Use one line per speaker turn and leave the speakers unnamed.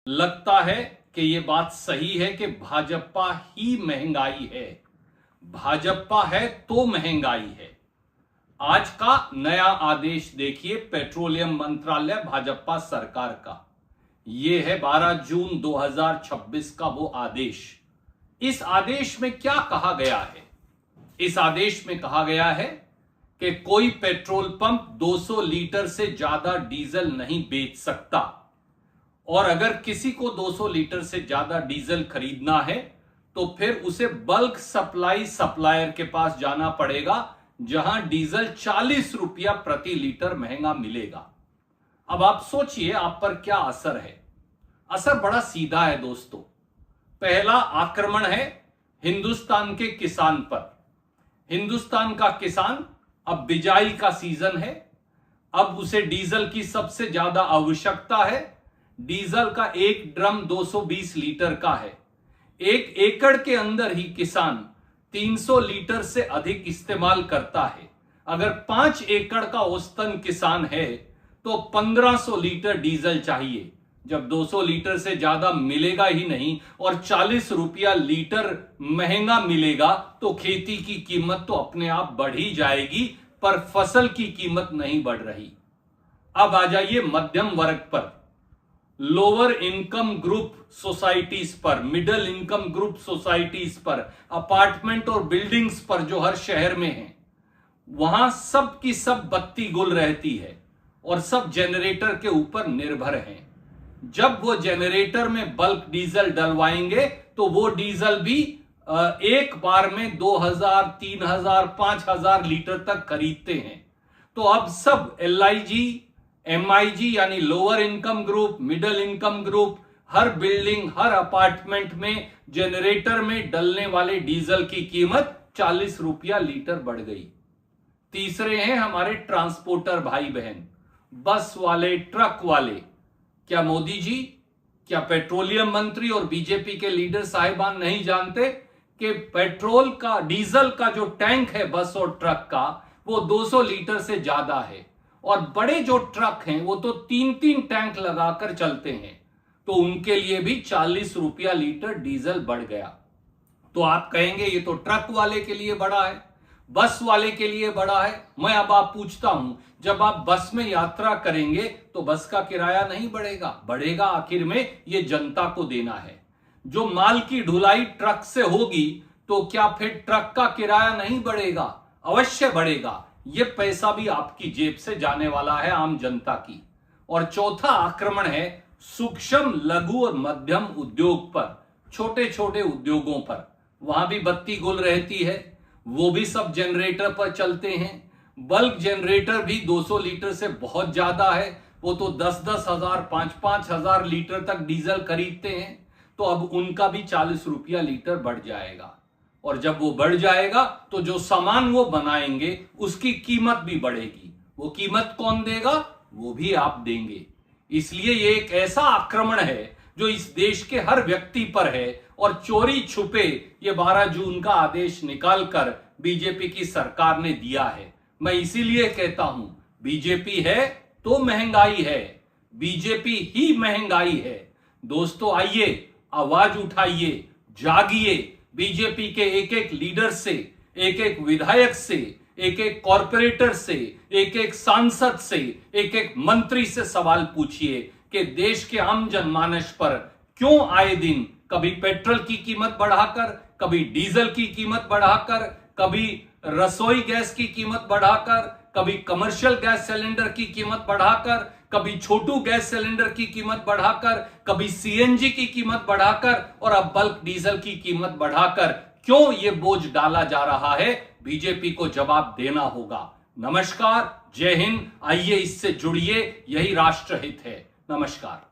लगता है कि यह बात सही है कि भाजपा ही महंगाई है। भाजपा है तो महंगाई है। आज का नया आदेश देखिए, पेट्रोलियम मंत्रालय भाजपा सरकार का। यह है 12 जून 2026 का वो आदेश। इस आदेश में क्या कहा गया है? इस आदेश में कहा गया है कि कोई पेट्रोल पंप 200 लीटर से ज्यादा डीजल नहीं बेच सकता, और अगर किसी को 200 लीटर से ज्यादा डीजल खरीदना है तो फिर उसे बल्क सप्लायर के पास जाना पड़ेगा, जहां डीजल 40 रुपया प्रति लीटर महंगा मिलेगा। अब आप सोचिए आप पर क्या असर है। असर बड़ा सीधा है दोस्तों। पहला आक्रमण है हिंदुस्तान के किसान पर। हिंदुस्तान का किसान, अब बिजाई का सीजन है, अब उसे डीजल की सबसे ज्यादा आवश्यकता है। डीजल का एक ड्रम 220 लीटर का है। एक एकड़ के अंदर ही किसान 300 लीटर से अधिक इस्तेमाल करता है। अगर 5 एकड़ का औसतन किसान है तो 1500 लीटर डीजल चाहिए। जब 200 लीटर से ज्यादा मिलेगा ही नहीं और 40 रुपया लीटर महंगा मिलेगा तो खेती की कीमत तो अपने आप बढ़ ही जाएगी, पर फसल की कीमत नहीं बढ़ रही। अब आ जाइए मध्यम वर्ग पर, लोअर इनकम ग्रुप सोसाइटीज पर, मिडिल इनकम ग्रुप सोसाइटीज पर, अपार्टमेंट और बिल्डिंग्स पर जो हर शहर में हैं, वहां सब की सब बत्ती गुल रहती है और सब जनरेटर के ऊपर निर्भर हैं। जब वो जनरेटर में बल्क डीजल डलवाएंगे तो वो डीजल भी एक बार में 2000, 3000, 5000 लीटर तक खरीदते हैं। तो अब सब LIG, MIG यानी lower income group, middle income group, हर बिल्डिंग, हर अपार्टमेंट में जनरेटर में डलने वाले डीजल की कीमत 40 रुपया लीटर बढ़ गई। तीसरे हैं हमारे ट्रांसपोर्टर भाई बहन, बस वाले, ट्रक वाले। क्या मोदी जी, क्या पेट्रोलियम मंत्री और बीजेपी के लीडर साहिबान नहीं जानते कि पेट्रोल का, डीजल का जो टैंक है बस और ट्रक का, वो 200 लीटर से ज्यादा है, और बड़े जो ट्रक हैं वो तो 3-3 टैंक लगाकर चलते हैं, तो उनके लिए भी 40 रुपया लीटर डीजल बढ़ गया। तो आप कहेंगे ये तो ट्रक वाले के लिए बढ़ा है, बस वाले के लिए बढ़ा है। मैं अब आप पूछता हूं, जब आप बस में यात्रा करेंगे तो बस का किराया नहीं बढ़ेगा? बढ़ेगा। आखिर में ये जनता को देना है। जो माल की ढुलाई ट्रक से होगी तो क्या फिर ट्रक का किराया नहीं बढ़ेगा? अवश्य बढ़ेगा। ये पैसा भी आपकी जेब से जाने वाला है, आम जनता की। और चौथा आक्रमण है सूक्ष्म, लघु और मध्यम उद्योग पर, छोटे छोटे उद्योगों पर। वहां भी बत्ती गुल रहती है, वो भी सब जनरेटर पर चलते हैं। बल्क जनरेटर भी 200 लीटर से बहुत ज्यादा है, वो तो 10-10 हजार, 5-5 हजार लीटर तक डीजल खरीदते हैं। तो अब उनका भी 40 रुपया लीटर बढ़ जाएगा, और जब वो बढ़ जाएगा तो जो सामान वो बनाएंगे उसकी कीमत भी बढ़ेगी। वो कीमत कौन देगा? वो भी आप देंगे। इसलिए ये एक ऐसा आक्रमण है जो इस देश के हर व्यक्ति पर है, और चोरी छुपे ये 12 जून का आदेश निकालकर बीजेपी की सरकार ने दिया है। मैं इसीलिए कहता हूं, बीजेपी है तो महंगाई है, बीजेपी ही महंगाई है। दोस्तों आइए, आवाज उठाइए, जागिए। बीजेपी के एक एक लीडर से, एक एक विधायक से, एक एक कॉर्पोरेटर से, एक एक सांसद से, एक एक मंत्री से सवाल पूछिए कि देश के आम जनमानस पर क्यों आए दिन कभी पेट्रोल की कीमत बढ़ाकर, कभी डीजल की कीमत बढ़ाकर, कभी रसोई गैस की कीमत बढ़ाकर, कभी कमर्शियल गैस सिलेंडर की कीमत बढ़ाकर, कभी छोटू गैस सिलेंडर की कीमत बढ़ाकर, कभी CNG की कीमत बढ़ाकर, और अब बल्क डीजल की कीमत बढ़ाकर क्यों ये बोझ डाला जा रहा है? बीजेपी को जवाब देना होगा। नमस्कार, जय हिंद। आइए इससे जुड़िए, यही राष्ट्रहित है। नमस्कार।